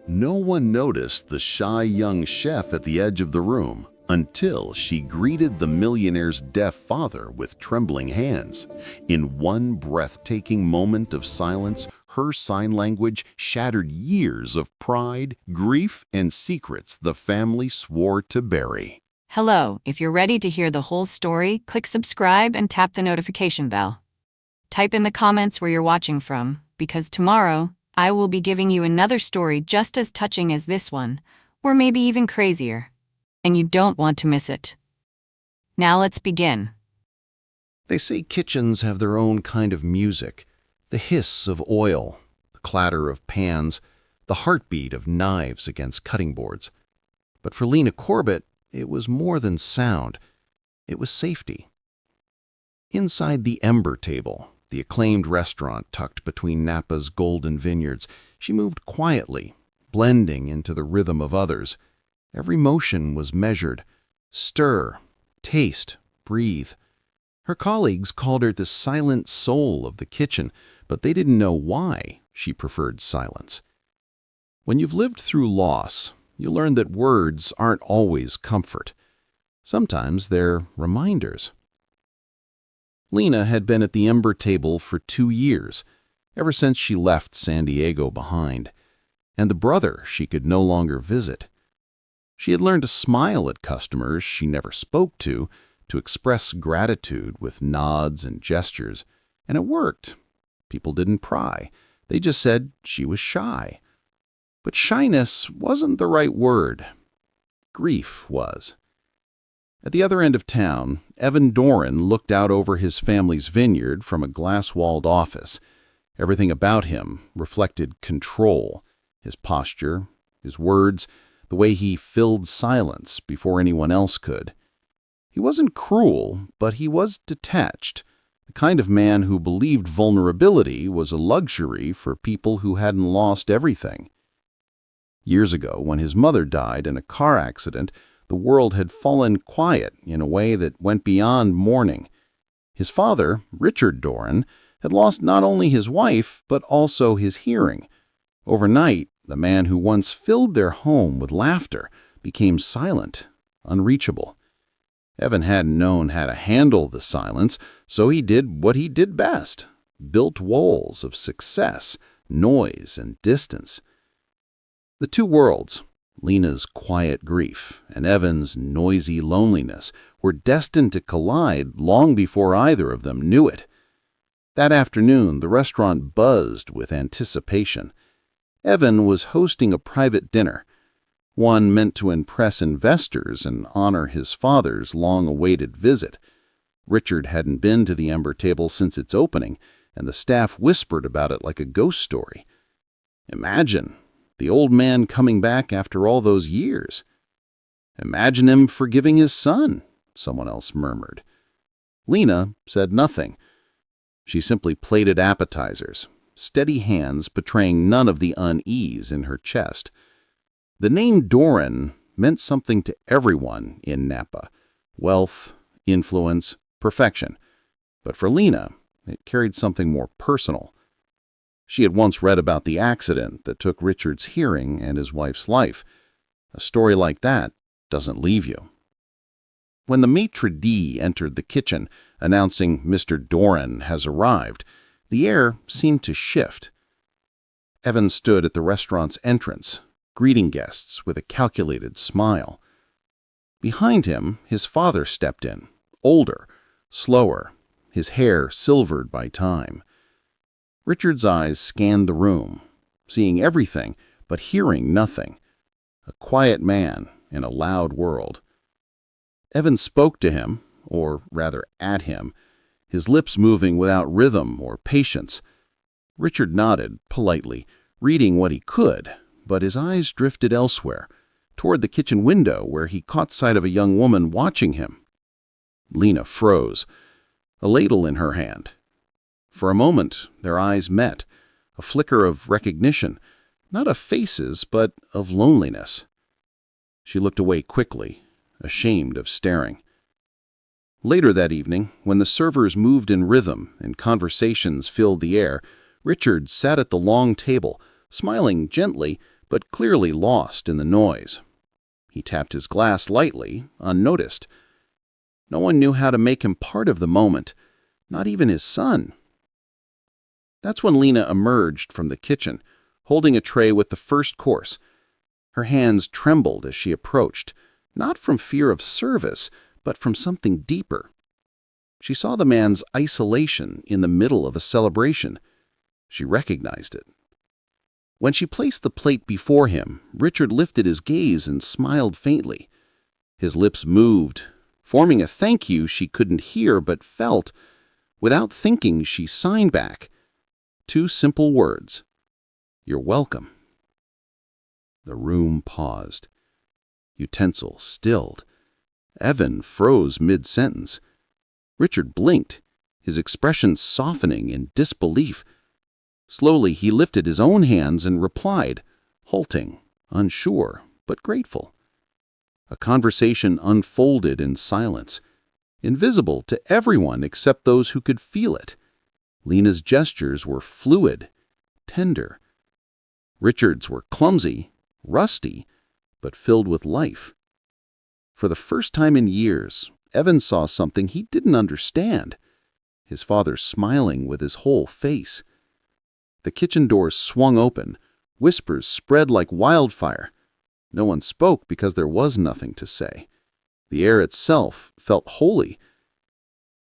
No one noticed the shy young chef at the edge of the room until she greeted the millionaire's deaf father with trembling hands. In one breathtaking moment of silence, her sign language shattered years of pride, grief, and secrets the family swore to bury. Hello, if you're ready to hear the whole story, click subscribe and tap the notification bell. Type in the comments where you're watching from, because tomorrow, I will be giving you another story just as touching as this one, or maybe even crazier. And you don't want to miss it. Now let's begin. They say kitchens have their own kind of music. The hiss of oil, the clatter of pans, the heartbeat of knives against cutting boards. But for Lena Corbett, it was more than sound. It was safety. Inside the Ember Table, the acclaimed restaurant tucked between Napa's golden vineyards, she moved quietly, blending into the rhythm of others. Every motion was measured. Stir, taste, breathe. Her colleagues called her the silent soul of the kitchen, but they didn't know why she preferred silence. When you've lived through loss, you learn that words aren't always comfort. Sometimes they're reminders. Lena had been at the Ember Table for 2 years, ever since she left San Diego behind, and the brother she could no longer visit. She had learned to smile at customers she never spoke to express gratitude with nods and gestures, and it worked. People didn't pry. They just said she was shy. But shyness wasn't the right word. Grief was. At the other end of town, Evan Doran looked out over his family's vineyard from a glass-walled office. Everything about him reflected control, his posture, his words, the way he filled silence before anyone else could. He wasn't cruel, but he was detached, the kind of man who believed vulnerability was a luxury for people who hadn't lost everything. Years ago, when his mother died in a car accident, the world had fallen quiet in a way that went beyond mourning. His father, Richard Doran, had lost not only his wife, but also his hearing. Overnight, the man who once filled their home with laughter became silent, unreachable. Evan hadn't known how to handle the silence, so he did what he did best, built walls of success, noise, and distance. The two worlds, Lena's quiet grief and Evan's noisy loneliness, were destined to collide long before either of them knew it. That afternoon, the restaurant buzzed with anticipation. Evan was hosting a private dinner, one meant to impress investors and honor his father's long-awaited visit. Richard hadn't been to the Ember Table since its opening, and the staff whispered about it like a ghost story. Imagine the old man coming back after all those years. Imagine him forgiving his son, someone else murmured. Lena said nothing. She simply plated appetizers, steady hands betraying none of the unease in her chest. The name Doran meant something to everyone in Napa: wealth, influence, perfection. But for Lena, it carried something more personal. She had once read about the accident that took Richard's hearing and his wife's life. A story like that doesn't leave you. When the maitre d' entered the kitchen, announcing Mr. Doran has arrived, the air seemed to shift. Evan stood at the restaurant's entrance, greeting guests with a calculated smile. Behind him, his father stepped in, older, slower, his hair silvered by time. Richard's eyes scanned the room, seeing everything but hearing nothing. A quiet man in a loud world. Evan spoke to him, or rather at him, his lips moving without rhythm or patience. Richard nodded politely, reading what he could, but his eyes drifted elsewhere, toward the kitchen window where he caught sight of a young woman watching him. Lena froze, a ladle in her hand. For a moment, their eyes met, a flicker of recognition, not of faces, but of loneliness. She looked away quickly, ashamed of staring. Later that evening, when the servers moved in rhythm and conversations filled the air, Richard sat at the long table, smiling gently but clearly lost in the noise. He tapped his glass lightly, unnoticed. No one knew how to make him part of the moment, not even his son. That's when Lena emerged from the kitchen, holding a tray with the first course. Her hands trembled as she approached, not from fear of service, but from something deeper. She saw the man's isolation in the middle of a celebration. She recognized it. When she placed the plate before him, Richard lifted his gaze and smiled faintly. His lips moved, forming a thank you she couldn't hear but felt. Without thinking, she signed back. 2 simple words. "You're welcome." The room paused. Utensils stilled. Evan froze mid-sentence. Richard blinked, his expression softening in disbelief. Slowly, he lifted his own hands and replied, halting, unsure, but grateful. A conversation unfolded in silence, invisible to everyone except those who could feel it. Lena's gestures were fluid, tender. Richard's were clumsy, rusty, but filled with life. For the first time in years, Evan saw something he didn't understand. His father smiling with his whole face. The kitchen doors swung open. Whispers spread like wildfire. No one spoke because there was nothing to say. The air itself felt holy.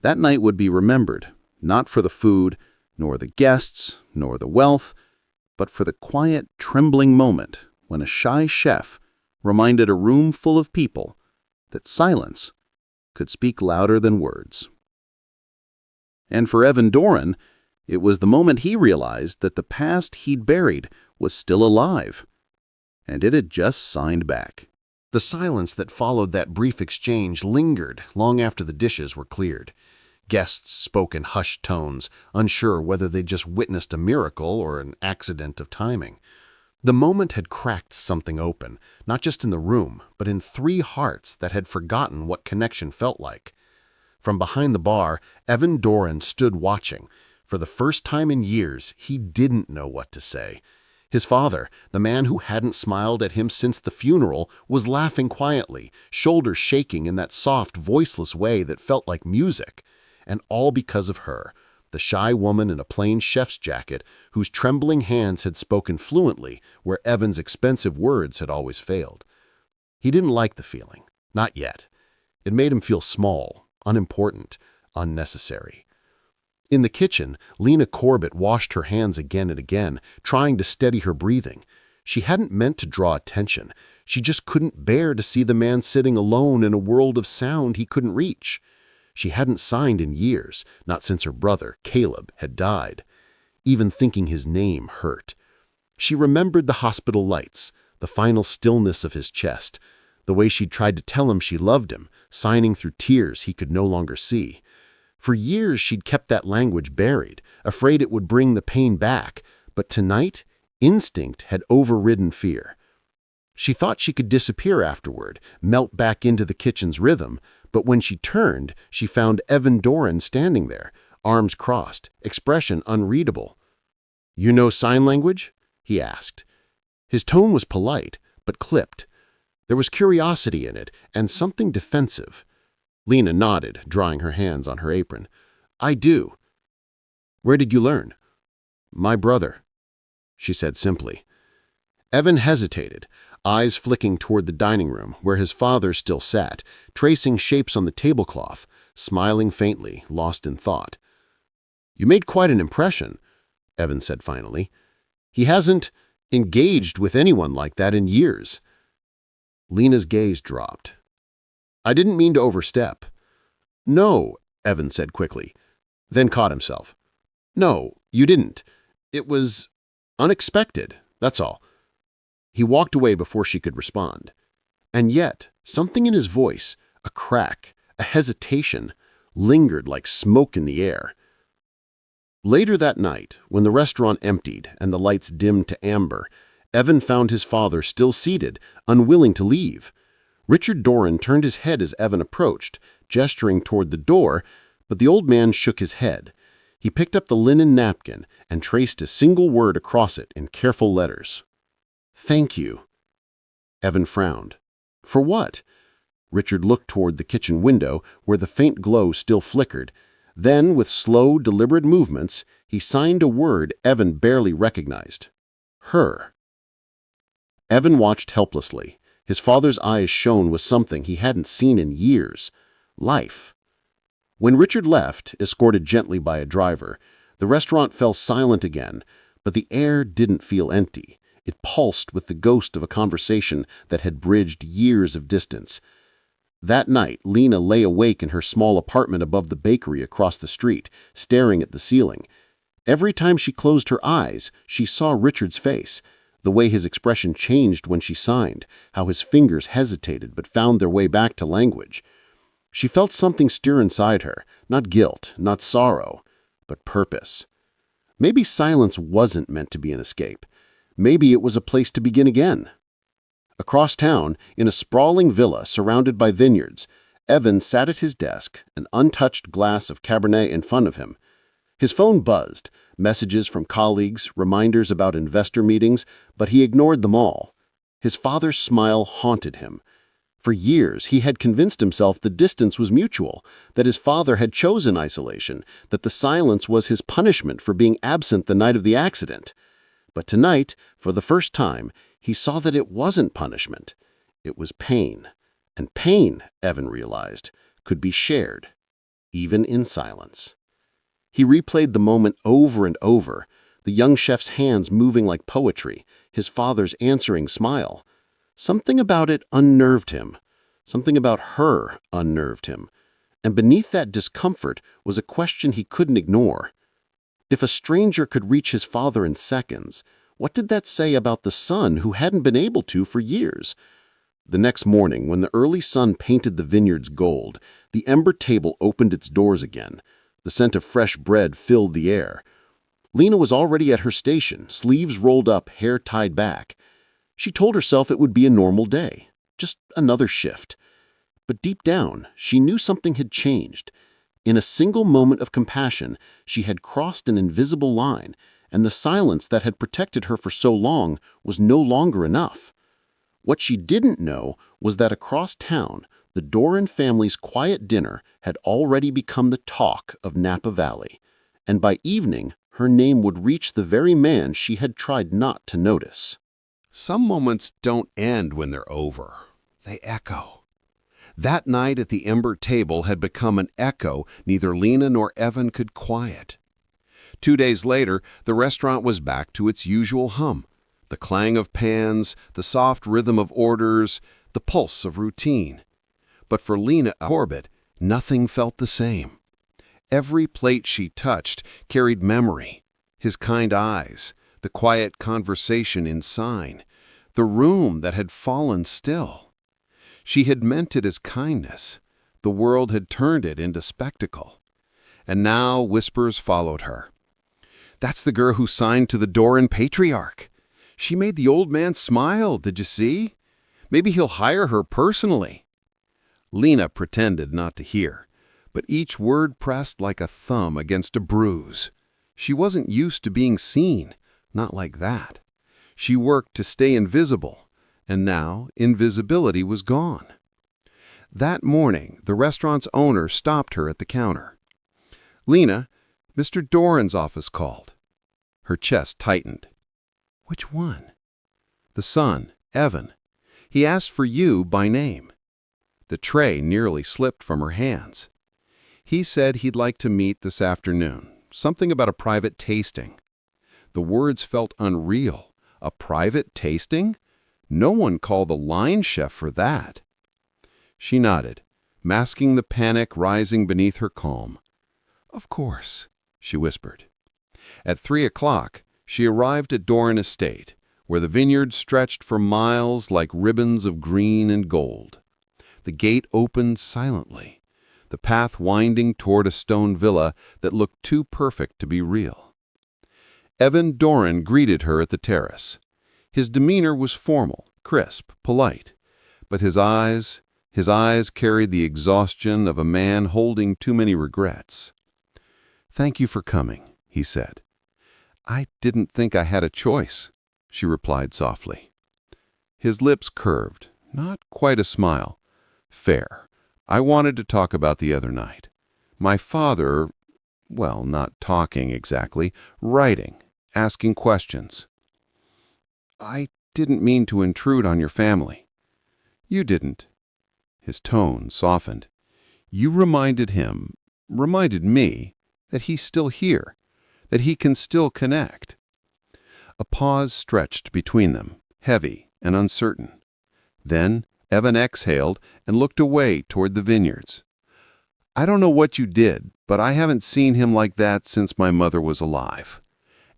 That night would be remembered, not for the food, nor the guests, nor the wealth, but for the quiet, trembling moment when a shy chef reminded a room full of people that silence could speak louder than words. And for Evan Doran, it was the moment he realized that the past he'd buried was still alive, and it had just signed back. The silence that followed that brief exchange lingered long after the dishes were cleared. Guests spoke in hushed tones, unsure whether they'd just witnessed a miracle or an accident of timing. The moment had cracked something open, not just in the room, but in 3 hearts that had forgotten what connection felt like. From behind the bar, Evan Doran stood watching. For the first time in years, he didn't know what to say. His father, the man who hadn't smiled at him since the funeral, was laughing quietly, shoulders shaking in that soft, voiceless way that felt like music. And all because of her, the shy woman in a plain chef's jacket whose trembling hands had spoken fluently where Evan's expensive words had always failed. He didn't like the feeling, not yet. It made him feel small, unimportant, unnecessary. In the kitchen, Lena Corbett washed her hands again and again, trying to steady her breathing. She hadn't meant to draw attention. She just couldn't bear to see the man sitting alone in a world of sound he couldn't reach. She hadn't signed in years, not since her brother, Caleb, had died. Even thinking his name hurt. She remembered the hospital lights, the final stillness of his chest, the way she'd tried to tell him she loved him, signing through tears he could no longer see. For years she'd kept that language buried, afraid it would bring the pain back, but tonight, instinct had overridden fear. She thought she could disappear afterward, melt back into the kitchen's rhythm, but when she turned, she found Evan Doran standing there, arms crossed, expression unreadable. "You know sign language?" he asked. His tone was polite, but clipped. There was curiosity in it, and something defensive. Lena nodded, drying her hands on her apron. "I do." "Where did you learn?" "My brother," she said simply. Evan hesitated, eyes flicking toward the dining room, where his father still sat, tracing shapes on the tablecloth, smiling faintly, lost in thought. "You made quite an impression," Evan said finally. "He hasn't engaged with anyone like that in years." Lena's gaze dropped. "I didn't mean to overstep." "No," Evan said quickly, then caught himself. "No, you didn't. It was unexpected, that's all." He walked away before she could respond. And yet, something in his voice, a crack, a hesitation, lingered like smoke in the air. Later that night, when the restaurant emptied and the lights dimmed to amber, Evan found his father still seated, unwilling to leave. Richard Doran turned his head as Evan approached, gesturing toward the door, but the old man shook his head. He picked up the linen napkin and traced a single word across it in careful letters. "Thank you." Evan frowned. "For what?" Richard looked toward the kitchen window, where the faint glow still flickered. Then, with slow, deliberate movements, he signed a word Evan barely recognized. "Her." Evan watched helplessly. His father's eyes shone with something he hadn't seen in years: life. When Richard left, escorted gently by a driver, the restaurant fell silent again, but the air didn't feel empty. It pulsed with the ghost of a conversation that had bridged years of distance. That night, Lena lay awake in her small apartment above the bakery across the street, staring at the ceiling. Every time she closed her eyes, she saw Richard's face, the way his expression changed when she signed, how his fingers hesitated but found their way back to language. She felt something stir inside her, not guilt, not sorrow, but purpose. Maybe silence wasn't meant to be an escape. Maybe it was a place to begin again. Across town, in a sprawling villa surrounded by vineyards, Evan sat at his desk, an untouched glass of Cabernet in front of him. His phone buzzed, messages from colleagues, reminders about investor meetings, but he ignored them all. His father's smile haunted him. For years, he had convinced himself the distance was mutual, that his father had chosen isolation, that the silence was his punishment for being absent the night of the accident. But tonight, for the first time, he saw that it wasn't punishment. It was pain. And pain, Evan realized, could be shared, even in silence. He replayed the moment over and over, the young chef's hands moving like poetry, his father's answering smile. Something about it unnerved him. Something about her unnerved him. And beneath that discomfort was a question he couldn't ignore. If a stranger could reach his father in seconds, what did that say about the son who hadn't been able to for years? The next morning, when the early sun painted the vineyards gold, the ember table opened its doors again. The scent of fresh bread filled the air. Lena was already at her station, sleeves rolled up, hair tied back. She told herself it would be a normal day, just another shift. But deep down, she knew something had changed. In a single moment of compassion, she had crossed an invisible line, and the silence that had protected her for so long was no longer enough. What she didn't know was that across town, the Doran family's quiet dinner had already become the talk of Napa Valley, and by evening, her name would reach the very man she had tried not to notice. Some moments don't end when they're over. They echo. That night at the ember table had become an echo neither Lena nor Evan could quiet. 2 days later, the restaurant was back to its usual hum. The clang of pans, the soft rhythm of orders, the pulse of routine. But for Lena Corbett, nothing felt the same. Every plate she touched carried memory, his kind eyes, the quiet conversation in sign, the room that had fallen still. She had meant it as kindness. The world had turned it into spectacle. And now whispers followed her. "That's the girl who signed to the Doran patriarch. She made the old man smile, did you see? Maybe he'll hire her personally." Lena pretended not to hear, but each word pressed like a thumb against a bruise. She wasn't used to being seen, not like that. She worked to stay invisible, and now invisibility was gone. That morning, the restaurant's owner stopped her at the counter. "Lena, Mr. Doran's office called." Her chest tightened. "Which one?" "The son, Evan. He asked for you by name." The tray nearly slipped from her hands. "He said he'd like to meet this afternoon. Something about a private tasting." The words felt unreal. A private tasting? No one called the line chef for that. She nodded, masking the panic rising beneath her calm. "Of course," she whispered. At 3 o'clock, she arrived at Doran Estate, where the vineyards stretched for miles like ribbons of green and gold. The gate opened silently, the path winding toward a stone villa that looked too perfect to be real. Evan Doran greeted her at the terrace. His demeanor was formal, crisp, polite, but his eyes carried the exhaustion of a man holding too many regrets. "Thank you for coming," he said. "I didn't think I had a choice," she replied softly. His lips curved, not quite a smile. "Fair. I wanted to talk about the other night. My father, well, not talking exactly, writing, asking questions." "I didn't mean to intrude on your family." "You didn't." His tone softened. "You reminded me, that he's still here, that he can still connect." A pause stretched between them, heavy and uncertain. Then Evan exhaled and looked away toward the vineyards. "I don't know what you did, but I haven't seen him like that since my mother was alive.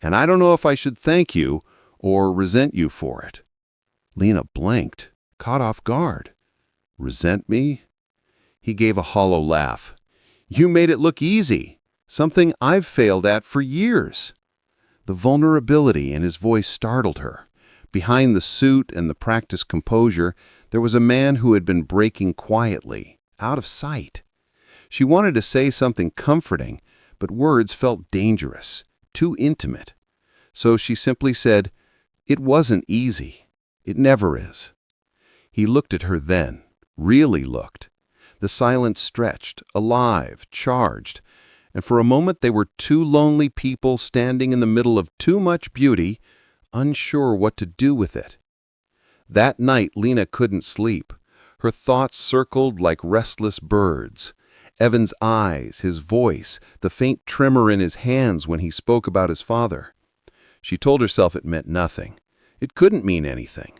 And I don't know if I should thank you or resent you for it." Lena blinked, caught off guard. "Resent me?" He gave a hollow laugh. "You made it look easy, something I've failed at for years." The vulnerability in his voice startled her. Behind the suit and the practiced composure, there was a man who had been breaking quietly, out of sight. She wanted to say something comforting, but words felt dangerous, too intimate. So she simply said, "It wasn't easy. It never is." He looked at her then, really looked. The silence stretched, alive, charged, and for a moment they were two lonely people standing in the middle of too much beauty, unsure what to do with it. That night Lena couldn't sleep. Her thoughts circled like restless birds. Evan's eyes, his voice, the faint tremor in his hands when he spoke about his father. She told herself it meant nothing. It couldn't mean anything.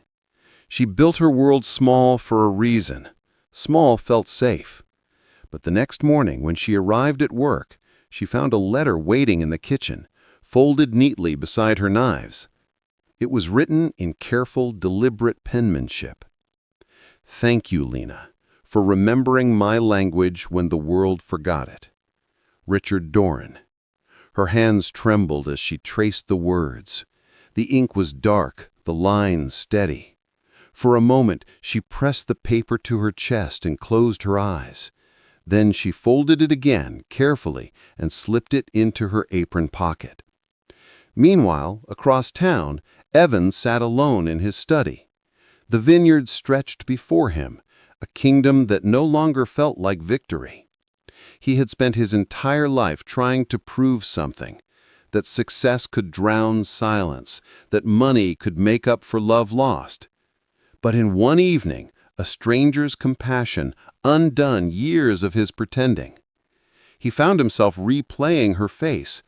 She built her world small for a reason. Small felt safe. But the next morning, when she arrived at work, she found a letter waiting in the kitchen, folded neatly beside her knives. It was written in careful, deliberate penmanship. "Thank you, Lena, for remembering my language when the world forgot it. Richard Doran." Her hands trembled as she traced the words. The ink was dark, the lines steady. For a moment, she pressed the paper to her chest and closed her eyes. Then she folded it again, carefully, and slipped it into her apron pocket. Meanwhile, across town, Evan sat alone in his study. The vineyard stretched before him, a kingdom that no longer felt like victory. He had spent his entire life trying to prove something, that success could drown silence, that money could make up for love lost. But in one evening, a stranger's compassion undone years of his pretending. He found himself replaying her face,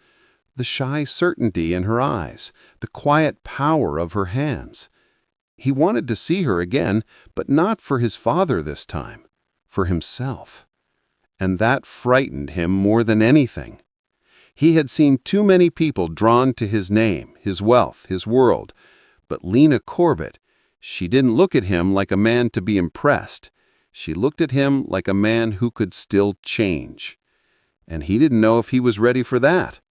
the shy certainty in her eyes, the quiet power of her hands. He wanted to see her again, but not for his father this time, for himself. And that frightened him more than anything. He had seen too many people drawn to his name, his wealth, his world. But Lena Corbett, she didn't look at him like a man to be impressed. She looked at him like a man who could still change. And he didn't know if he was ready for that.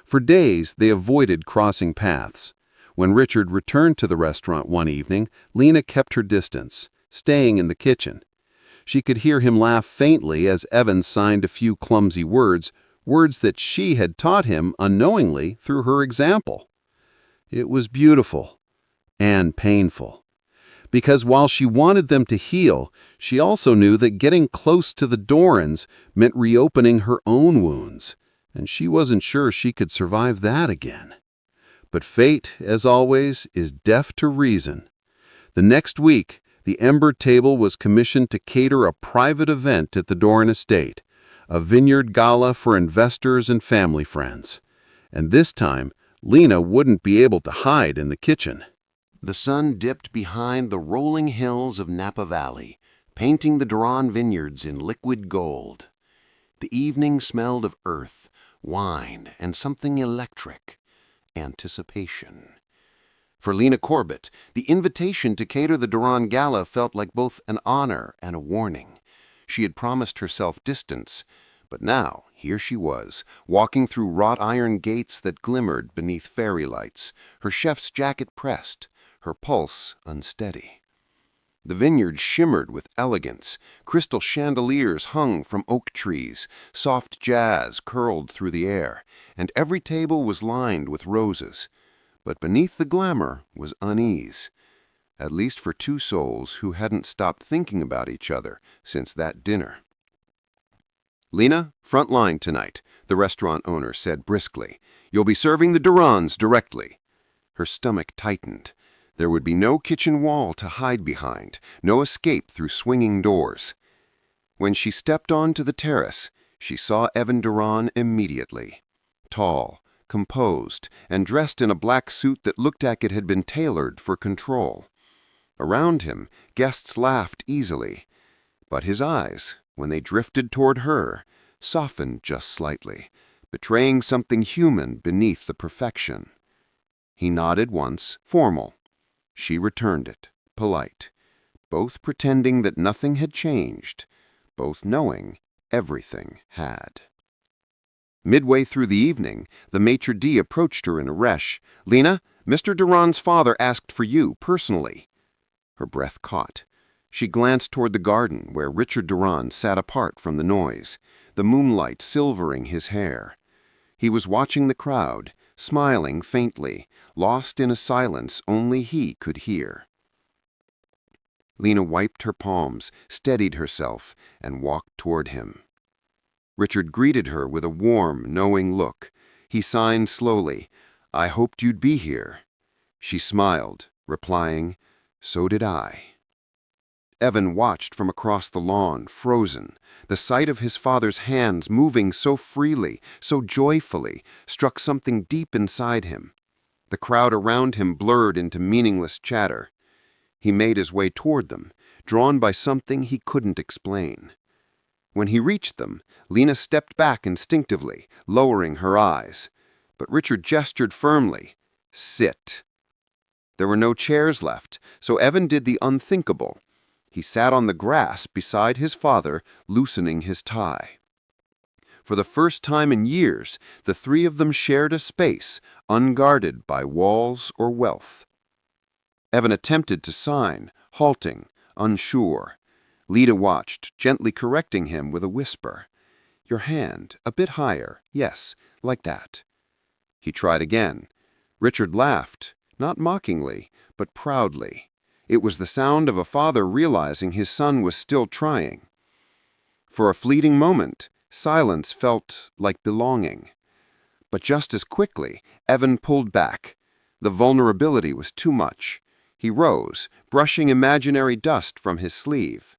For days, they avoided crossing paths. When Richard returned to the restaurant one evening, Lena kept her distance, staying in the kitchen. She could hear him laugh faintly as Evan signed a few clumsy words that she had taught him unknowingly through her example. It was beautiful and painful. Because while she wanted them to heal, she also knew that getting close to the Dorans meant reopening her own wounds, and she wasn't sure she could survive that again. But fate, as always, is deaf to reason. The next week, the Ember Table was commissioned to cater a private event at the Doran estate, a vineyard gala for investors and family friends. And this time, Lena wouldn't be able to hide in the kitchen. The sun dipped behind the rolling hills of Napa Valley, painting the Doran vineyards in liquid gold. The evening smelled of earth, wine, and something electric: anticipation. For Lena Corbett, the invitation to cater the Doran Gala felt like both an honor and a warning. She had promised herself distance, but now here she was, walking through wrought iron gates that glimmered beneath fairy lights, her chef's jacket pressed, her pulse unsteady. The vineyard shimmered with elegance. Crystal chandeliers hung from oak trees, soft jazz curled through the air, and every table was lined with roses. But beneath the glamour was unease. at least for two souls who hadn't stopped thinking about each other since that dinner. "Lena, front line tonight," the restaurant owner said briskly. "You'll be serving the Durans directly." Her stomach tightened. There would be no kitchen wall to hide behind, no escape through swinging doors. When she stepped onto the terrace, she saw Evan Duran immediately. Tall, composed, and dressed in a black suit that looked like it had been tailored for control. Around him, guests laughed easily, but his eyes, when they drifted toward her, softened just slightly, betraying something human beneath the perfection. He nodded once, formal. She returned it, polite, both pretending that nothing had changed, both knowing everything had. Midway through the evening, the maitre d' approached her in a rush. "Lena, Mr. Duran's father asked for you, personally." Her breath caught. She glanced toward the garden where Richard Duran sat apart from the noise, the moonlight silvering his hair. He was watching the crowd, smiling faintly, lost in a silence only he could hear. Lena wiped her palms, steadied herself, and walked toward him. Richard greeted her with a warm, knowing look. He signed slowly, "I hoped you'd be here." She smiled, replying, "So did I." Evan watched from across the lawn, frozen. The sight of his father's hands moving so freely, so joyfully, struck something deep inside him. The crowd around him blurred into meaningless chatter. He made his way toward them, drawn by something he couldn't explain. When he reached them, Lena stepped back instinctively, lowering her eyes. But Richard gestured firmly, "Sit." There were no chairs left, so Evan did the unthinkable. He sat on the grass beside his father, loosening his tie. For the first time in years, the three of them shared a space, unguarded by walls or wealth. Evan attempted to sign, halting, unsure. Lena watched, gently correcting him with a whisper. "Your hand, a bit higher, yes, like that." He tried again. Richard laughed, not mockingly, but proudly. It was the sound of a father realizing his son was still trying. For a fleeting moment, silence felt like belonging. But just as quickly, Evan pulled back. The vulnerability was too much. He rose, brushing imaginary dust from his sleeve.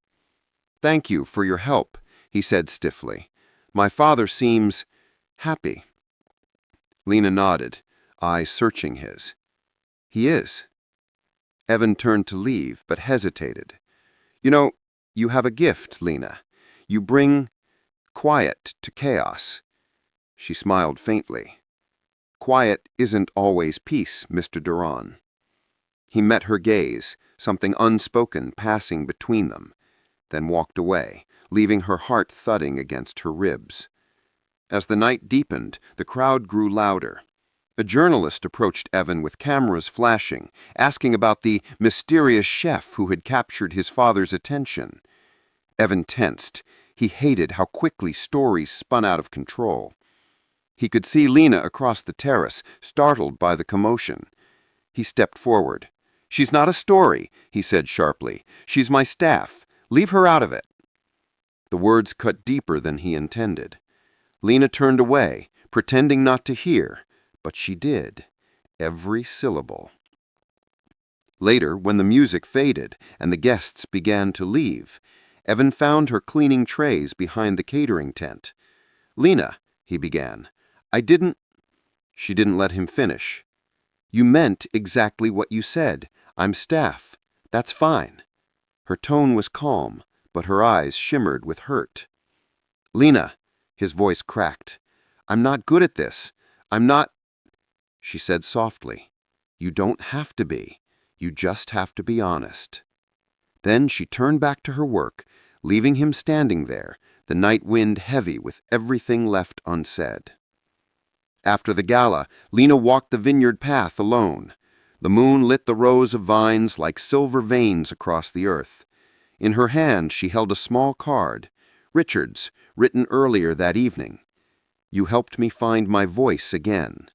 "Thank you for your help," he said stiffly. "My father seems happy." Lena nodded, eyes searching his. "He is." Evan turned to leave, but hesitated. "You know, you have a gift, Lena. You bring quiet to chaos." She smiled faintly. "Quiet isn't always peace, Mr. Duran." He met her gaze, something unspoken passing between them, then walked away, leaving her heart thudding against her ribs. As the night deepened, the crowd grew louder. A journalist approached Evan with cameras flashing, asking about the mysterious chef who had captured his father's attention. Evan tensed. He hated how quickly stories spun out of control. He could see Lena across the terrace, startled by the commotion. He stepped forward. "She's not a story," he said sharply. "She's my staff. Leave her out of it." The words cut deeper than he intended. Lena turned away, pretending not to hear, but she did, every syllable. Later, when the music faded and the guests began to leave, Evan found her cleaning trays behind the catering tent. "Lena," he began, "I didn't—" She didn't let him finish. "You meant exactly what you said. I'm staff. That's fine." Her tone was calm, but her eyes shimmered with hurt. "Lena," his voice cracked, "I'm not good at this. I'm not—" She said softly, "You don't have to be. You just have to be honest." Then she turned back to her work, leaving him standing there, the night wind heavy with everything left unsaid. After the gala, Lena walked the vineyard path alone. The moon lit the rows of vines like silver veins across the earth. In her hand she held a small card, Richard's, written earlier that evening. "You helped me find my voice again.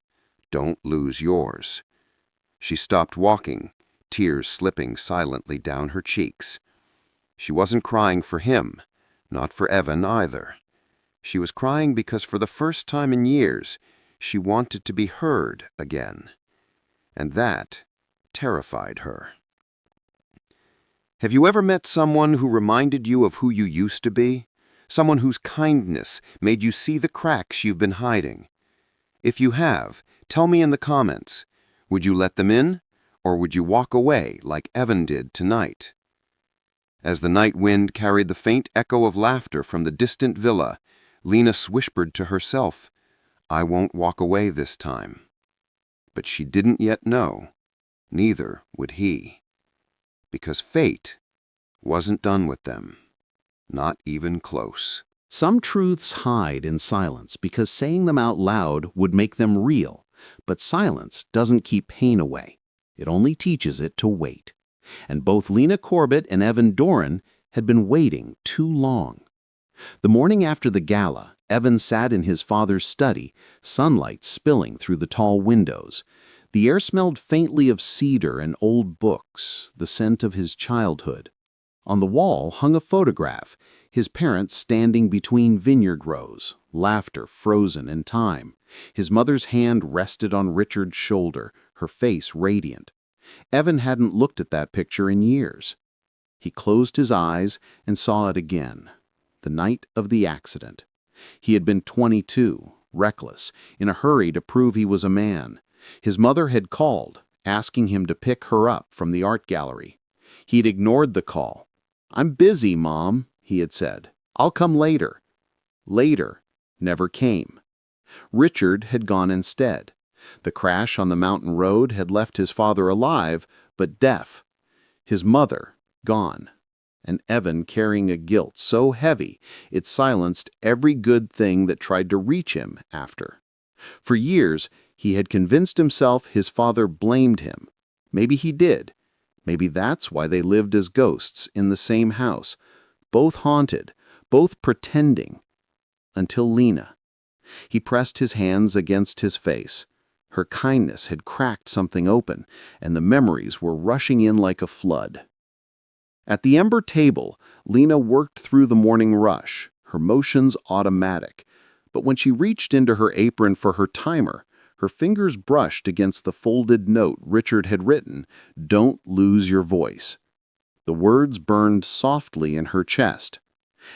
Don't lose yours." She stopped walking, tears slipping silently down her cheeks. She wasn't crying for him, not for Evan either. She was crying because for the first time in years, she wanted to be heard again. And that terrified her. Have you ever met someone who reminded you of who you used to be? Someone whose kindness made you see the cracks you've been hiding? If you have, tell me in the comments. Would you let them in, or would you walk away like Evan did tonight? As the night wind carried the faint echo of laughter from the distant villa, Lena whispered to herself, "I won't walk away this time." But she didn't yet know. Neither would he. Because fate wasn't done with them. Not even close. Some truths hide in silence because saying them out loud would make them real, but silence doesn't keep pain away. It only teaches it to wait. And both Lena Corbett and Evan Doran had been waiting too long. The morning after the gala, Evan sat in his father's study, sunlight spilling through the tall windows. The air smelled faintly of cedar and old books, the scent of his childhood. On the wall hung a photograph, his parents standing between vineyard rows, laughter frozen in time. His mother's hand rested on Richard's shoulder, her face radiant. Evan hadn't looked at that picture in years. He closed his eyes and saw it again. The night of the accident. He had been 22, reckless, in a hurry to prove he was a man. His mother had called, asking him to pick her up from the art gallery. He'd ignored the call. "I'm busy, Mom," he had said. "I'll come later." Later never came. Richard had gone instead. The crash on the mountain road had left his father alive, but deaf. His mother gone. And Evan carrying a guilt so heavy it silenced every good thing that tried to reach him after. For years, he had convinced himself his father blamed him. Maybe he did. Maybe that's why they lived as ghosts in the same house, both haunted, both pretending. Until Lena. He pressed his hands against his face. Her kindness had cracked something open, and the memories were rushing in like a flood. At the ember table, Lena worked through the morning rush, her motions automatic. But when she reached into her apron for her timer, her fingers brushed against the folded note Richard had written, "Don't lose your voice." The words burned softly in her chest.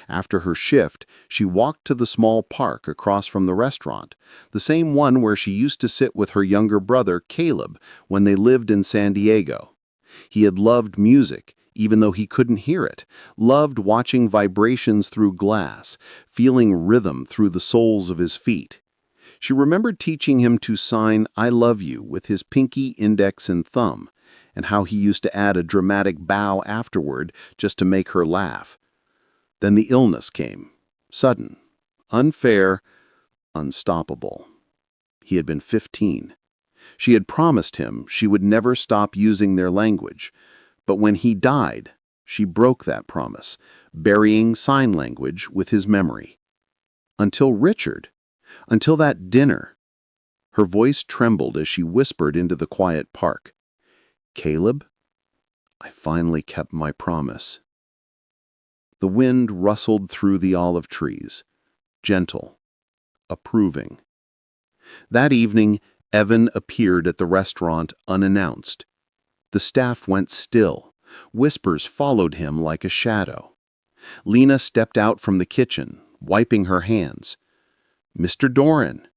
After her shift, she walked to the small park across from the restaurant, the same one where she used to sit with her younger brother, Caleb, when they lived in San Diego. He had loved music, even though he couldn't hear it, loved watching vibrations through glass, feeling rhythm through the soles of his feet. She remembered teaching him to sign "I love you" with his pinky, index, and thumb, and how he used to add a dramatic bow afterward just to make her laugh. Then the illness came, sudden, unfair, unstoppable. He had been 15. She had promised him she would never stop using their language, but when he died, she broke that promise, burying sign language with his memory. Until Richard, until that dinner. Her voice trembled as she whispered into the quiet park. "Caleb, I finally kept my promise." The wind rustled through the olive trees, gentle, approving. That evening, Evan appeared at the restaurant unannounced. The staff went still. Whispers followed him like a shadow. Lena stepped out from the kitchen, wiping her hands. "Mr. Doran."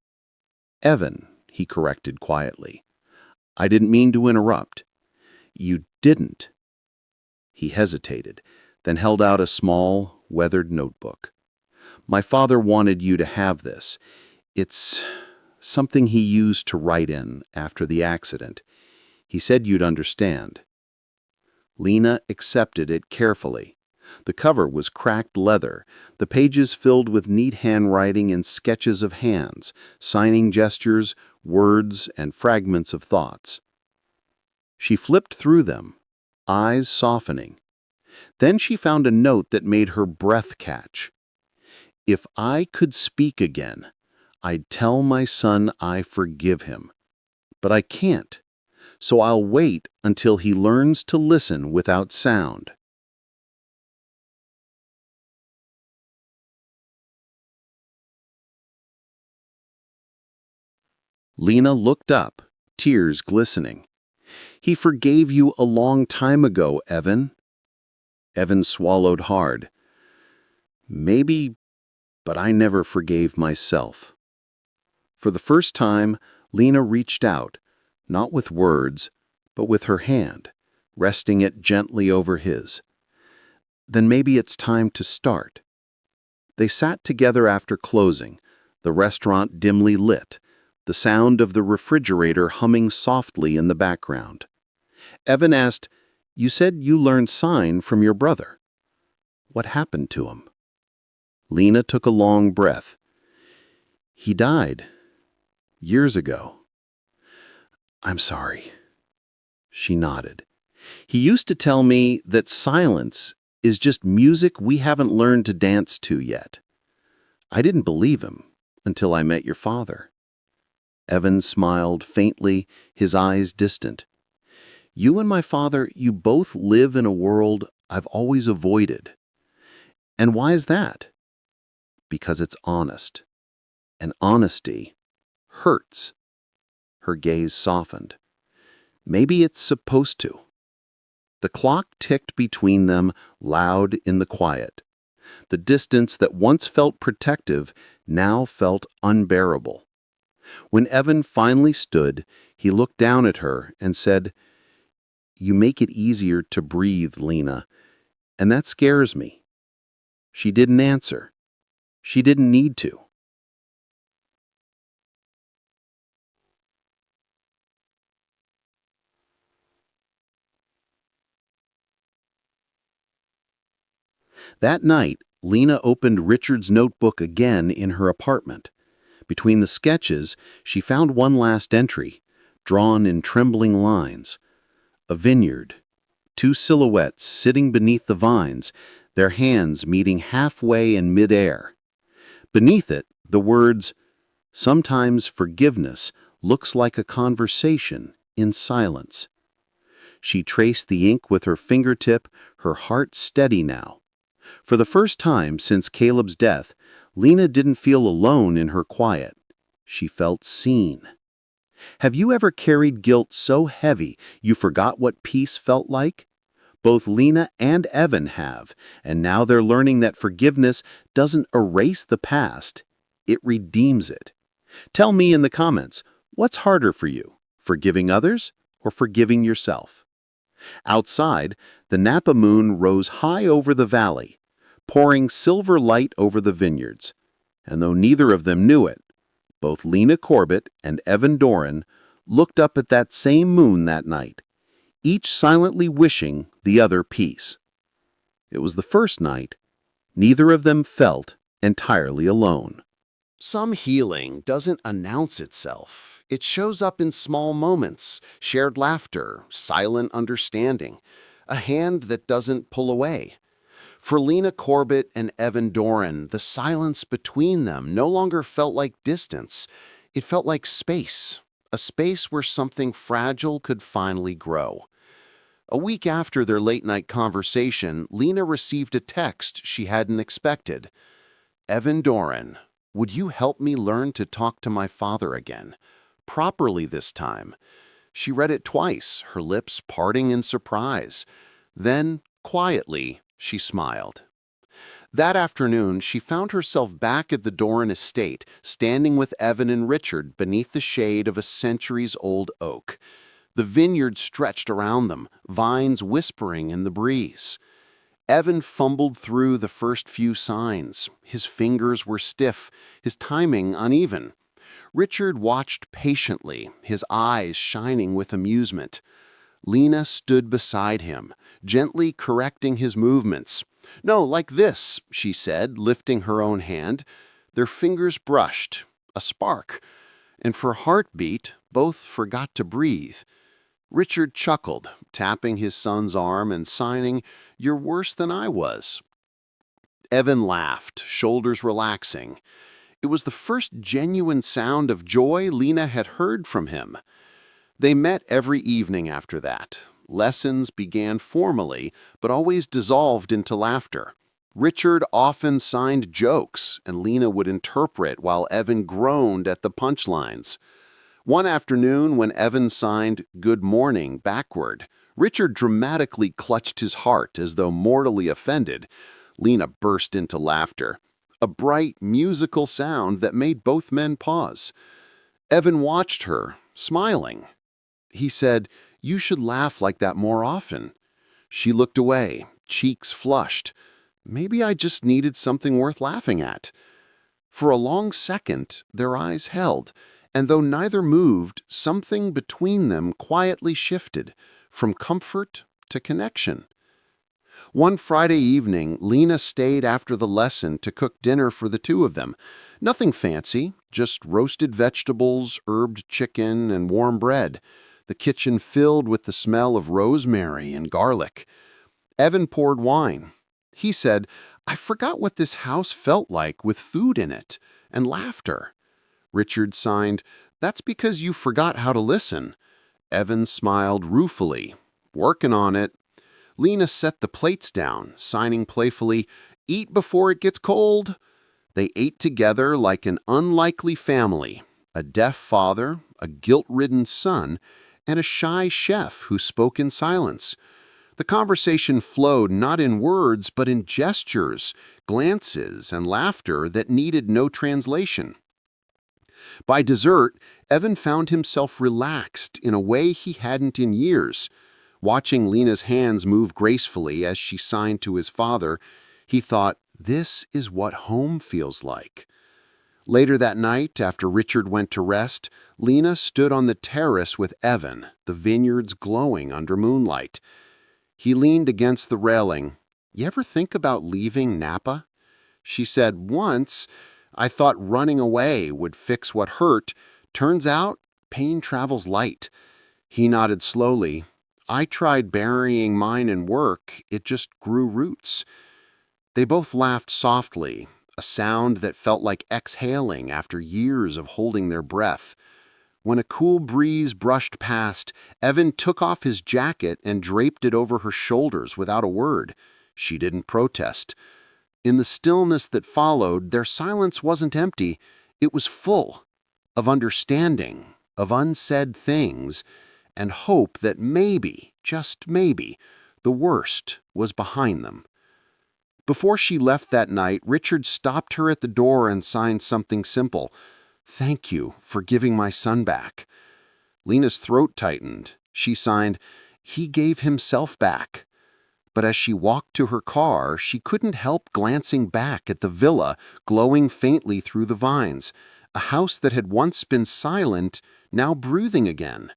"Evan," he corrected quietly. "I didn't mean to interrupt." "You didn't." He hesitated, then held out a small, weathered notebook. "My father wanted you to have this. It's something he used to write in after the accident. He said you'd understand." Lena accepted it carefully. The cover was cracked leather, the pages filled with neat handwriting and sketches of hands, signing gestures, words, and fragments of thoughts. She flipped through them, eyes softening. Then she found a note that made her breath catch. "If I could speak again, I'd tell my son I forgive him. But I can't. so I'll wait until he learns to listen without sound. Lena looked up, tears glistening. He forgave you a long time ago, Evan. Evan swallowed hard. Maybe, but I never forgave myself. For the first time, Lena reached out, not with words, but with her hand, resting it gently over his. Then maybe it's time to start. They sat together after closing, the restaurant dimly lit, the sound of the refrigerator humming softly in the background. Evan asked, "You said you learned sign from your brother. What happened to him?" Lena took a long breath. "He died. Years ago." "I'm sorry." She nodded. "He used to tell me that silence is just music we haven't learned to dance to yet. I didn't believe him until I met your father." Evan smiled faintly, his eyes distant. "You and my father, you both live in a world I've always avoided. And why is that?" "Because it's honest. And honesty hurts." Her gaze softened. "Maybe it's supposed to." The clock ticked between them, loud in the quiet. The distance that once felt protective now felt unbearable. When Evan finally stood, he looked down at her and said, "You make it easier to breathe, Lena, and that scares me." She didn't answer. She didn't need to. That night, Lena opened Richard's notebook again in her apartment. Between the sketches, she found one last entry, drawn in trembling lines. A vineyard. Two silhouettes sitting beneath the vines, their hands meeting halfway in midair. Beneath it, the words, "Sometimes forgiveness looks like a conversation in silence." She traced the ink with her fingertip, her heart steady now. For the first time since Caleb's death, Lena didn't feel alone in her quiet. She felt seen. Have you ever carried guilt so heavy you forgot what peace felt like? Both Lena and Evan have, and now they're learning that forgiveness doesn't erase the past, it redeems it. Tell me in the comments, what's harder for you, forgiving others or forgiving yourself? Outside, the Napa moon rose high over the valley, pouring silver light over the vineyards. And though neither of them knew it, both Lena Corbett and Evan Doran looked up at that same moon that night, each silently wishing the other peace. It was the first night neither of them felt entirely alone. Some healing doesn't announce itself. It shows up in small moments, shared laughter, silent understanding, a hand that doesn't pull away. For Lena Corbett and Evan Doran, the silence between them no longer felt like distance. It felt like space, a space where something fragile could finally grow. A week after their late-night conversation, Lena received a text she hadn't expected. "Evan Doran, would you help me learn to talk to my father again? Properly this time." She read it twice, her lips parting in surprise. Then, quietly, she smiled. That afternoon, she found herself back at the Doran estate, standing with Evan and Richard beneath the shade of a centuries-old oak. The vineyard stretched around them, vines whispering in the breeze. Evan fumbled through the first few signs. His fingers were stiff, his timing uneven. Richard watched patiently, his eyes shining with amusement. Lena stood beside him, gently correcting his movements. "No, like this," she said, lifting her own hand. Their fingers brushed, a spark. And for heartbeat, both forgot to breathe. Richard chuckled, tapping his son's arm and signing, "You're worse than I was." Evan laughed, shoulders relaxing. It was the first genuine sound of joy Lena had heard from him. They met every evening after that. Lessons began formally, but always dissolved into laughter. Richard often signed jokes, and Lena would interpret while Evan groaned at the punchlines. One afternoon, when Evan signed "Good Morning" backward, Richard dramatically clutched his heart as though mortally offended. Lena burst into laughter, a bright, musical sound that made both men pause. Evan watched her, smiling. He said, "You should laugh like that more often." She looked away, cheeks flushed. Maybe I just needed something worth laughing at. For a long second, their eyes held, and though neither moved, something between them quietly shifted, from comfort to connection. One Friday evening, Lena stayed after the lesson to cook dinner for the two of them. Nothing fancy, just roasted vegetables, herbed chicken, and warm bread. The kitchen filled with the smell of rosemary and garlic. Evan poured wine. He said, "I forgot what this house felt like with food in it, and laughter." Richard signed, "That's because you forgot how to listen." Evan smiled ruefully, "Working on it." Lena set the plates down, signing playfully, "Eat before it gets cold." They ate together like an unlikely family, a deaf father, a guilt-ridden son, and a shy chef who spoke in silence. The conversation flowed not in words but in gestures, glances, and laughter that needed no translation. By dessert, Evan found himself relaxed in a way he hadn't in years. Watching Lena's hands move gracefully as she signed to his father, he thought, "This is what home feels like." Later that night, after Richard went to rest, Lena stood on the terrace with Evan, the vineyards glowing under moonlight. He leaned against the railing. "You ever think about leaving Napa?" She said, "Once, I thought running away would fix what hurt. Turns out, pain travels light." He nodded slowly. "I tried burying mine in work. It just grew roots." They both laughed softly, a sound that felt like exhaling after years of holding their breath. When a cool breeze brushed past, Evan took off his jacket and draped it over her shoulders without a word. She didn't protest. In the stillness that followed, their silence wasn't empty. It was full of understanding, of unsaid things, and hope that maybe, just maybe, the worst was behind them. Before she left that night, Richard stopped her at the door and signed something simple. "Thank you for giving my son back." Lena's throat tightened. She signed, "He gave himself back." But as she walked to her car, she couldn't help glancing back at the villa glowing faintly through the vines, a house that had once been silent, now breathing again.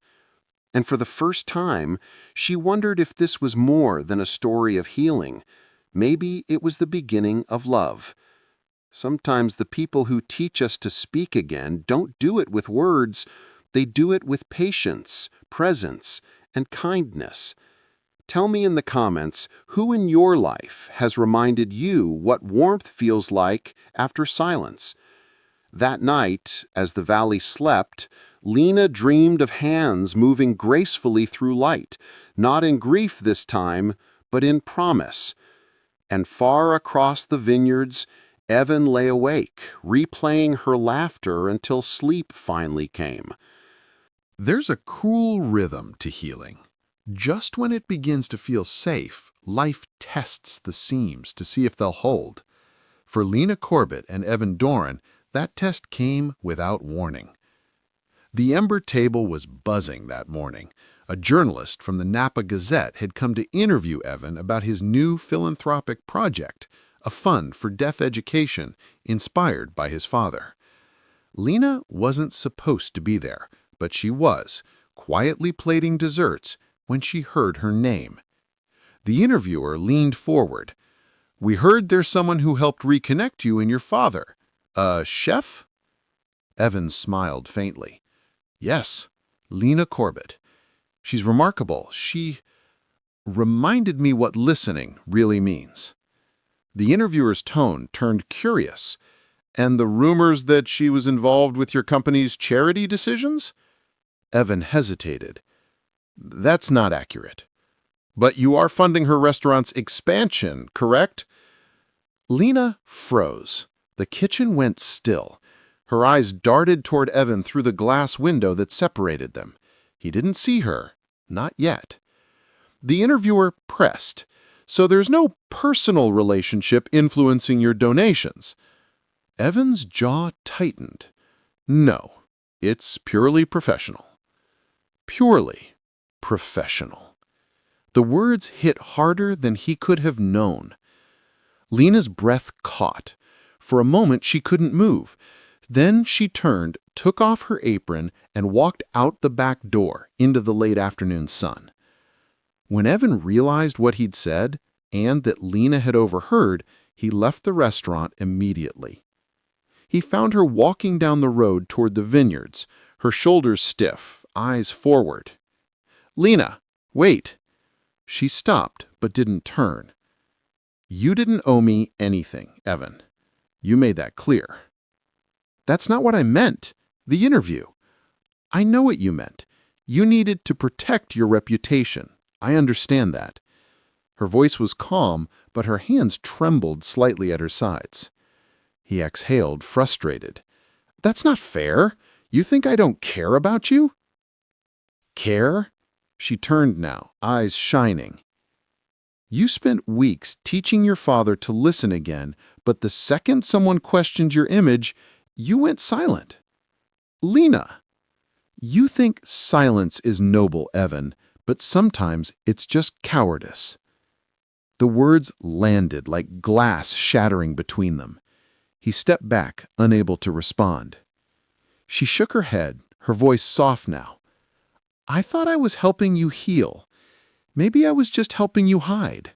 And for the first time, she wondered if this was more than a story of healing. Maybe it was the beginning of love. Sometimes the people who teach us to speak again don't do it with words. They do it with patience, presence, and kindness. Tell me in the comments who in your life has reminded you what warmth feels like after silence. That night, as the valley slept, Lena dreamed of hands moving gracefully through light, not in grief this time, but in promise. And far across the vineyards, Evan lay awake, replaying her laughter until sleep finally came. There's a cruel rhythm to healing. Just when it begins to feel safe, life tests the seams to see if they'll hold. For Lena Corbett and Evan Doran, that test came without warning. The Ember table was buzzing that morning. A journalist from the Napa Gazette had come to interview Evan about his new philanthropic project, a fund for deaf education inspired by his father. Lena wasn't supposed to be there, but she was, quietly plating desserts when she heard her name. The interviewer leaned forward. "We heard there's someone who helped reconnect you and your father. A chef?" Evan smiled faintly. "Yes, Lena Corbett. She's remarkable. She reminded me what listening really means." The interviewer's tone turned curious. "And the rumors that she was involved with your company's charity decisions?" Evan hesitated. That's not accurate. But you are funding her restaurant's expansion, correct? Lena froze. The kitchen went still. Her eyes darted toward Evan through the glass window that separated them. He didn't see her. Not yet. The interviewer pressed. So there's no personal relationship influencing your donations. Evan's jaw tightened. No, it's purely professional. Purely professional. The words hit harder than he could have known. Lena's breath caught. For a moment, she couldn't move. Then she turned, took off her apron, and walked out the back door into the late afternoon sun. When Evan realized what he'd said, and that Lena had overheard, he left the restaurant immediately. He found her walking down the road toward the vineyards, her shoulders stiff, eyes forward. "Lena, wait!" She stopped, but didn't turn. "You didn't owe me anything, Evan. You made that clear." "That's not what I meant. The interview." "I know what you meant. You needed to protect your reputation. I understand that." Her voice was calm, but her hands trembled slightly at her sides. He exhaled, frustrated. "That's not fair. You think I don't care about you?" "Care?" She turned now, eyes shining. "You spent weeks teaching your father to listen again, but the second someone questioned your image, you went silent." "Lena!" "You think silence is noble, Evan, but sometimes it's just cowardice." The words landed like glass shattering between them. He stepped back, unable to respond. She shook her head, her voice soft now. "I thought I was helping you heal. Maybe I was just helping you hide."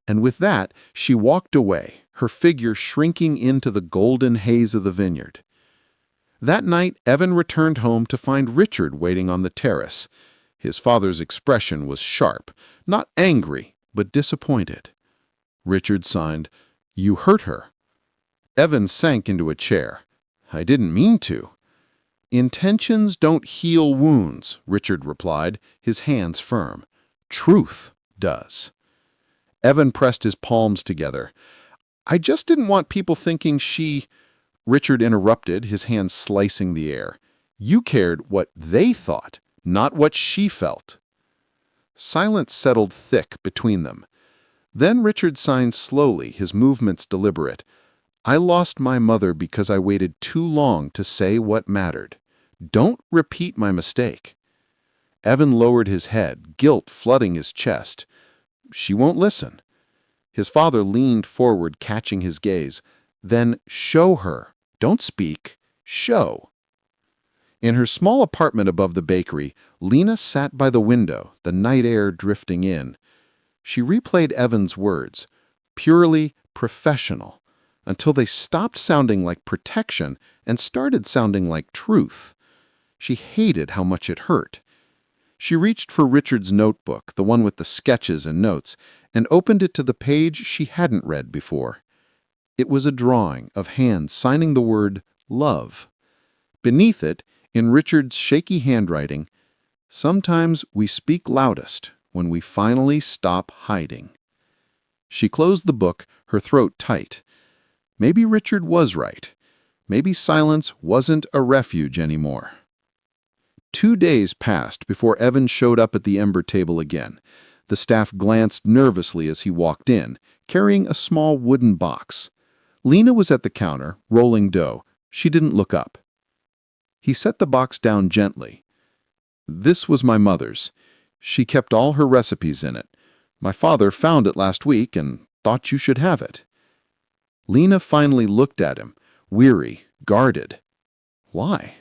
And with that, she walked away, her figure shrinking into the golden haze of the vineyard. That night, Evan returned home to find Richard waiting on the terrace. His father's expression was sharp, not angry, but disappointed. Richard signed, "You hurt her." Evan sank into a chair. "I didn't mean to." "Intentions don't heal wounds," Richard replied, his hands firm. "Truth does." Evan pressed his palms together. "I just didn't want people thinking she—" Richard interrupted, his hands slicing the air. "You cared what they thought, not what she felt." Silence settled thick between them. Then Richard signed slowly, his movements deliberate. "I lost my mother because I waited too long to say what mattered. Don't repeat my mistake." Evan lowered his head, guilt flooding his chest. "She won't listen." His father leaned forward, catching his gaze. "Then show her. Don't speak. Show." In her small apartment above the bakery, Lena sat by the window, the night air drifting in. She replayed Evan's words, purely professional, until they stopped sounding like protection and started sounding like truth. She hated how much it hurt. She reached for Richard's notebook, the one with the sketches and notes, and opened it to the page she hadn't read before. It was a drawing of hands signing the word love. Beneath it, in Richard's shaky handwriting, "Sometimes we speak loudest when we finally stop hiding." She closed the book, her throat tight. Maybe Richard was right. Maybe silence wasn't a refuge anymore. 2 days passed before Evan showed up at the Ember table again. The staff glanced nervously as he walked in, carrying a small wooden box. Lena was at the counter, rolling dough. She didn't look up. He set the box down gently. "This was my mother's. She kept all her recipes in it. My father found it last week and thought you should have it." Lena finally looked at him, weary, guarded. "Why?"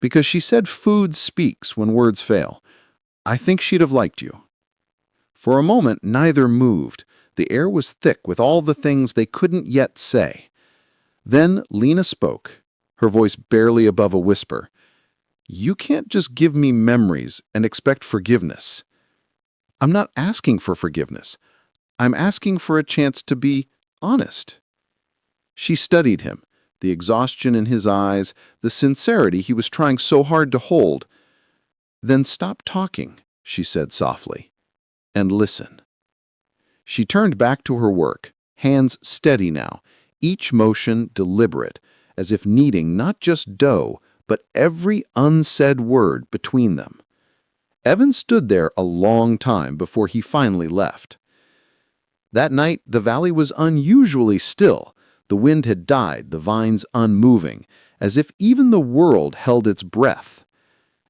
"Because she said food speaks when words fail. I think she'd have liked you." For a moment, neither moved. The air was thick with all the things they couldn't yet say. Then Lena spoke, her voice barely above a whisper. "You can't just give me memories and expect forgiveness." "I'm not asking for forgiveness. I'm asking for a chance to be honest." She studied him, the exhaustion in his eyes, the sincerity he was trying so hard to hold. "Then stop talking," she said softly, "and listen." She turned back to her work, hands steady now, each motion deliberate, as if kneading not just dough, but every unsaid word between them. Evan stood there a long time before he finally left. That night, the valley was unusually still. The wind had died, the vines unmoving, as if even the world held its breath.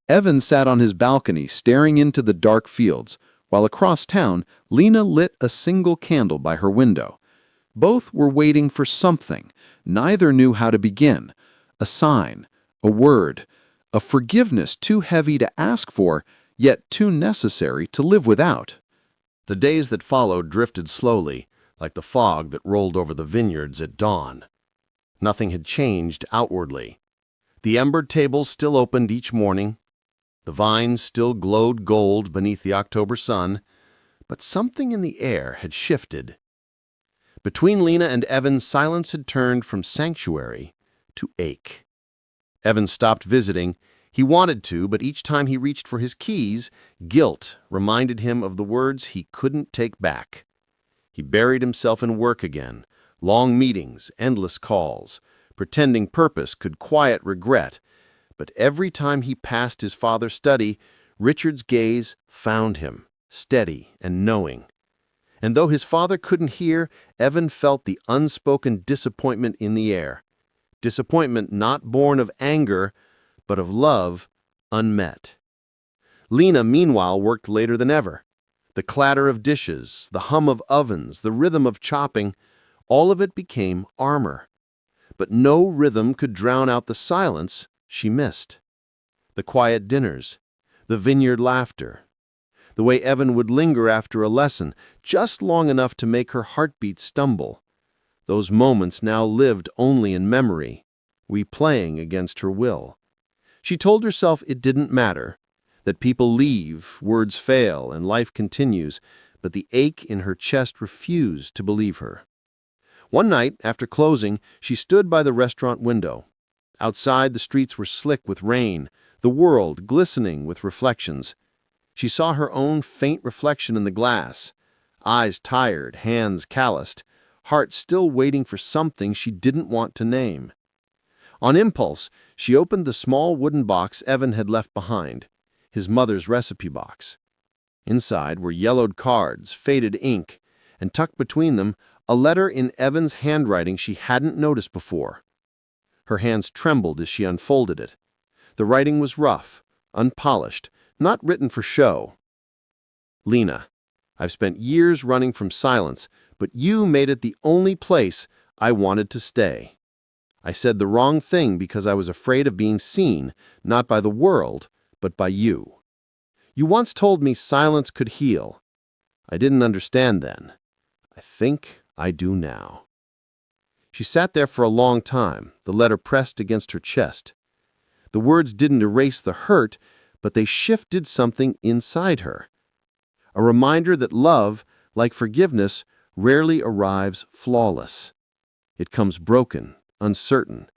Evan sat on his balcony staring into the dark fields, while across town, Lena lit a single candle by her window. Both were waiting for something. Neither knew how to begin. A sign, a word, a forgiveness too heavy to ask for, yet too necessary to live without. The days that followed drifted slowly, like the fog that rolled over the vineyards at dawn. Nothing had changed outwardly. The embered tables still opened each morning. The vines still glowed gold beneath the October sun, but something in the air had shifted. Between Lena and Evan, silence had turned from sanctuary to ache. Evan stopped visiting. He wanted to, but each time he reached for his keys, guilt reminded him of the words he couldn't take back. He buried himself in work again, long meetings, endless calls, pretending purpose could quiet regret. But every time he passed his father's study, Richard's gaze found him, steady and knowing. And though his father couldn't hear, Evan felt the unspoken disappointment in the air. Disappointment not born of anger, but of love unmet. Lena, meanwhile, worked later than ever. The clatter of dishes, the hum of ovens, the rhythm of chopping, all of it became armor. But no rhythm could drown out the silence she missed. The quiet dinners, the vineyard laughter, the way Evan would linger after a lesson, just long enough to make her heartbeat stumble. Those moments now lived only in memory, replaying against her will. She told herself it didn't matter, that people leave, words fail, and life continues, but the ache in her chest refused to believe her. One night, after closing, she stood by the restaurant window. Outside, the streets were slick with rain, the world glistening with reflections. She saw her own faint reflection in the glass, eyes tired, hands calloused, heart still waiting for something she didn't want to name. On impulse, she opened the small wooden box Evan had left behind, his mother's recipe box. Inside were yellowed cards, faded ink, and tucked between them, a letter in Evan's handwriting she hadn't noticed before. Her hands trembled as she unfolded it. The writing was rough, unpolished, not written for show. Lena, I've spent years running from silence, but you made it the only place I wanted to stay. I said the wrong thing because I was afraid of being seen, not by the world, but by you. You once told me silence could heal. I didn't understand then. I think I do now. She sat there for a long time, the letter pressed against her chest. The words didn't erase the hurt, but they shifted something inside her. A reminder that love, like forgiveness, rarely arrives flawless. It comes broken, uncertain,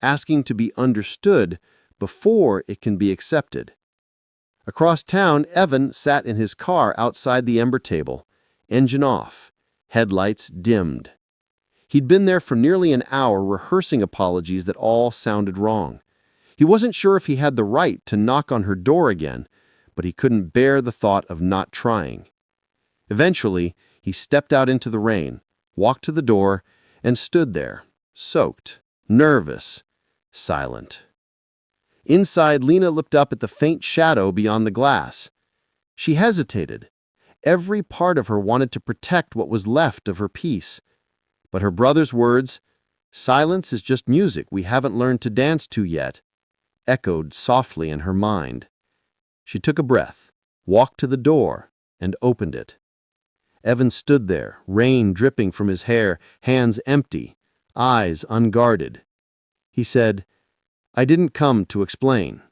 asking to be understood before it can be accepted. Across town, Evan sat in his car outside the ember table, engine off, headlights dimmed. He'd been there for nearly an hour rehearsing apologies that all sounded wrong. He wasn't sure if he had the right to knock on her door again, but he couldn't bear the thought of not trying. Eventually, he stepped out into the rain, walked to the door, and stood there, soaked, nervous, silent. Inside, Lena looked up at the faint shadow beyond the glass. She hesitated. Every part of her wanted to protect what was left of her peace. But her brother's words, "Silence is just music we haven't learned to dance to yet," echoed softly in her mind. She took a breath, walked to the door, and opened it. Evan stood there, rain dripping from his hair, hands empty, eyes unguarded. He said, "I didn't come to explain.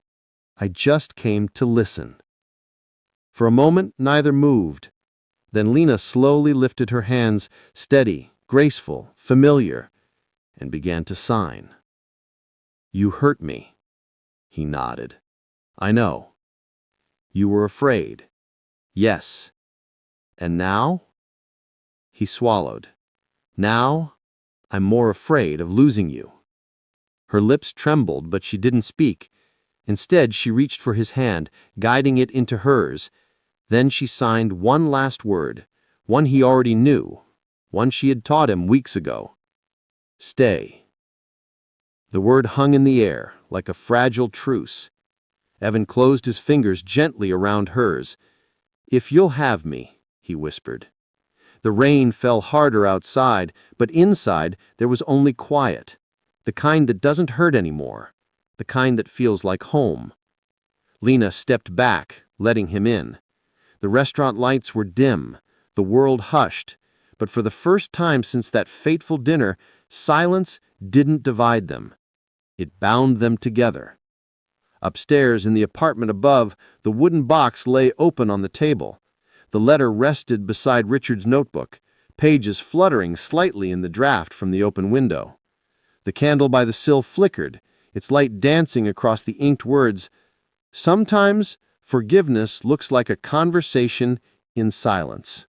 I just came to listen." For a moment, neither moved. Then Lena slowly lifted her hands, steady, graceful, familiar, and began to sign. "You hurt me." He nodded. "I know." You were afraid. Yes. And now? He swallowed. Now, I'm more afraid of losing you. Her lips trembled, but she didn't speak. Instead, she reached for his hand, guiding it into hers. Then she signed one last word, one he already knew, one she had taught him weeks ago. Stay. The word hung in the air, like a fragile truce. Evan closed his fingers gently around hers. If you'll have me, he whispered. The rain fell harder outside, but inside there was only quiet, the kind that doesn't hurt anymore, the kind that feels like home. Lena stepped back, letting him in. The restaurant lights were dim, the world hushed, but for the first time since that fateful dinner, silence didn't divide them. It bound them together. Upstairs in the apartment above, the wooden box lay open on the table. The letter rested beside Richard's notebook, pages fluttering slightly in the draft from the open window. The candle by the sill flickered, its light dancing across the inked words. Sometimes forgiveness looks like a conversation in silence.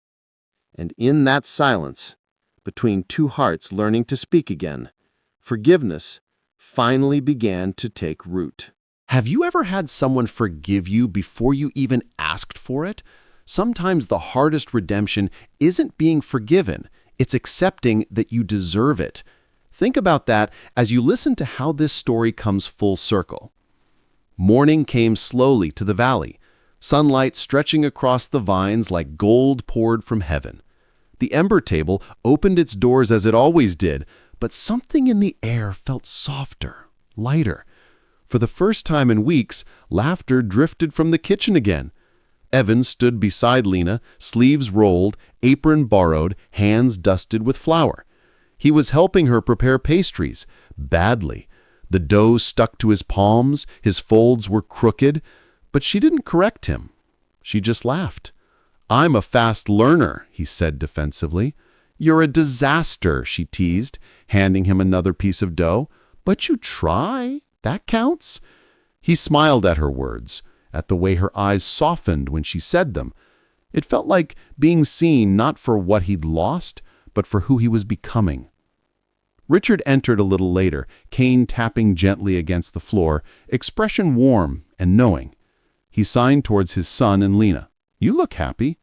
And in that silence, between two hearts learning to speak again, forgiveness finally began to take root. Have you ever had someone forgive you before you even asked for it? Sometimes the hardest redemption isn't being forgiven, it's accepting that you deserve it. Think about that as you listen to how this story comes full circle. Morning came slowly to the valley, sunlight stretching across the vines like gold poured from heaven. The ember table opened its doors as it always did, but something in the air felt softer, lighter. For the first time in weeks, laughter drifted from the kitchen again. Evan stood beside Lena, sleeves rolled, apron borrowed, hands dusted with flour. He was helping her prepare pastries, badly. The dough stuck to his palms, his folds were crooked, but she didn't correct him. She just laughed. "I'm a fast learner," he said defensively. "You're a disaster," she teased, handing him another piece of dough. "But you try. That counts." He smiled at her words, at the way her eyes softened when she said them. It felt like being seen not for what he'd lost, but for who he was becoming. Richard entered a little later, cane tapping gently against the floor, expression warm and knowing. He signed towards his son and Lena. "You look happy."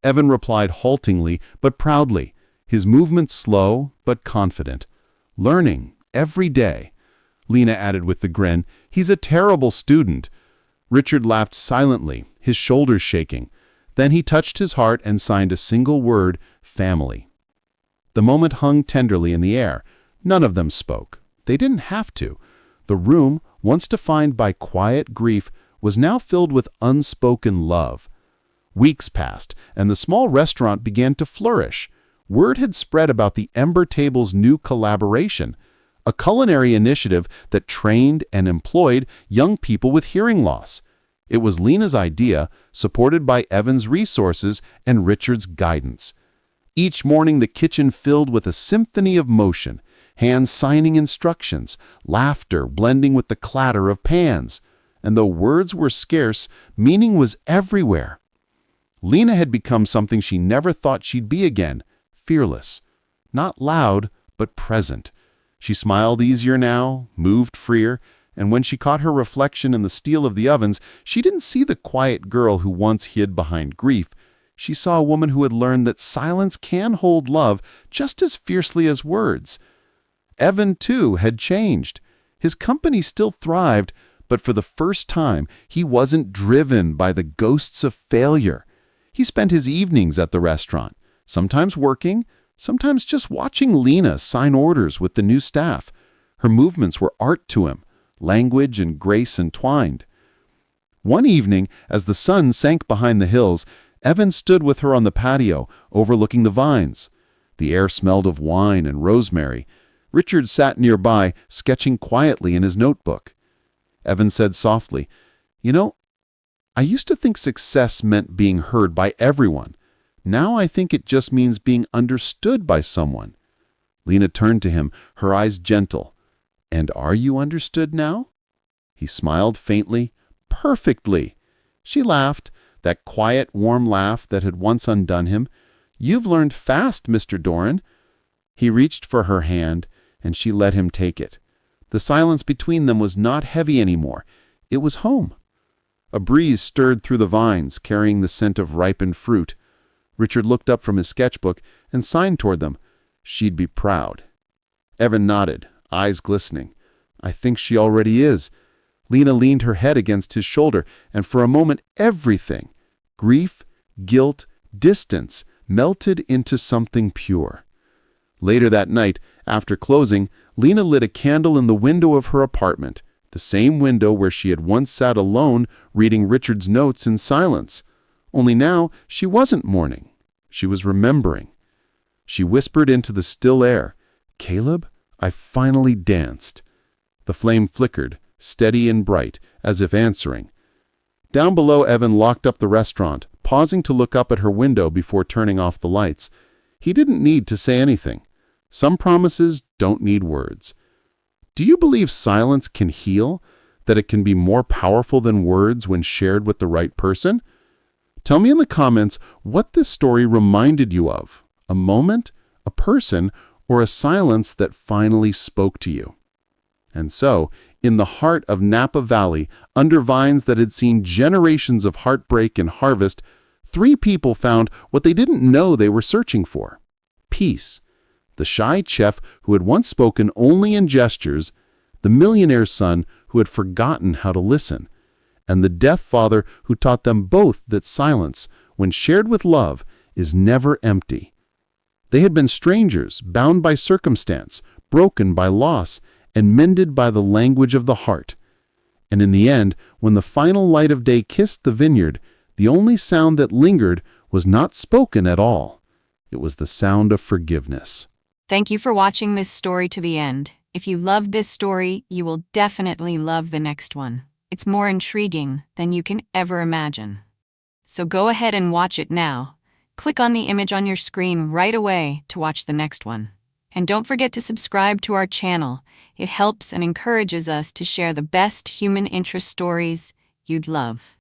Evan replied haltingly but proudly, his movements slow but confident. "Learning, every day." Lena added with the grin, "He's a terrible student." Richard laughed silently, his shoulders shaking. Then he touched his heart and signed a single word, family. The moment hung tenderly in the air. None of them spoke. They didn't have to. The room, once defined by quiet grief, was now filled with unspoken love. Weeks passed, and the small restaurant began to flourish. Word had spread about the Ember Table's new collaboration, a culinary initiative that trained and employed young people with hearing loss. It was Lena's idea, supported by Evan's resources and Richard's guidance. Each morning the kitchen filled with a symphony of motion, hands signing instructions, laughter blending with the clatter of pans. And though words were scarce, meaning was everywhere. Lena had become something she never thought she'd be again, fearless. Not loud, but present. She smiled easier now, moved freer, and when she caught her reflection in the steel of the ovens, she didn't see the quiet girl who once hid behind grief. She saw a woman who had learned that silence can hold love just as fiercely as words. Evan, too, had changed. His company still thrived, but for the first time, he wasn't driven by the ghosts of failure. He spent his evenings at the restaurant, sometimes working, sometimes just watching Lena sign orders with the new staff. Her movements were art to him, language and grace entwined. One evening, as the sun sank behind the hills, Evan stood with her on the patio, overlooking the vines. The air smelled of wine and rosemary. Richard sat nearby, sketching quietly in his notebook. Evan said softly, "You know, I used to think success meant being heard by everyone. Now I think it just means being understood by someone." Lena turned to him, her eyes gentle. "And are you understood now?" He smiled faintly. "Perfectly." She laughed, that quiet, warm laugh that had once undone him. "You've learned fast, Mr. Doran." He reached for her hand, and she let him take it. The silence between them was not heavy anymore. It was home. A breeze stirred through the vines, carrying the scent of ripened fruit. Richard looked up from his sketchbook and signed toward them. She'd be proud. Evan nodded, eyes glistening. "I think she already is." Lena leaned her head against his shoulder, and for a moment everything, grief, guilt, distance, melted into something pure. Later that night, after closing, Lena lit a candle in the window of her apartment, the same window where she had once sat alone reading Richard's notes in silence. Only now she wasn't mourning. She was remembering. She whispered into the still air, "Caleb, I finally danced." The flame flickered, steady and bright, as if answering. Down below, Evan locked up the restaurant, pausing to look up at her window before turning off the lights. He didn't need to say anything. Some promises don't need words. Do you believe silence can heal? That it can be more powerful than words when shared with the right person? Tell me in the comments what this story reminded you of. A moment, a person, or a silence that finally spoke to you. And so, in the heart of Napa Valley, under vines that had seen generations of heartbreak and harvest, 3 people found what they didn't know they were searching for: peace. The shy chef who had once spoken only in gestures, the millionaire's son who had forgotten how to listen, and the deaf father who taught them both that silence, when shared with love, is never empty. They had been strangers, bound by circumstance, broken by loss, and mended by the language of the heart. And in the end, when the final light of day kissed the vineyard, the only sound that lingered was not spoken at all. It was the sound of forgiveness. Thank you for watching this story to the end. If you loved this story, you will definitely love the next one. It's more intriguing than you can ever imagine. So go ahead and watch it now. Click on the image on your screen right away to watch the next one. And don't forget to subscribe to our channel. It helps and encourages us to share the best human interest stories you'd love.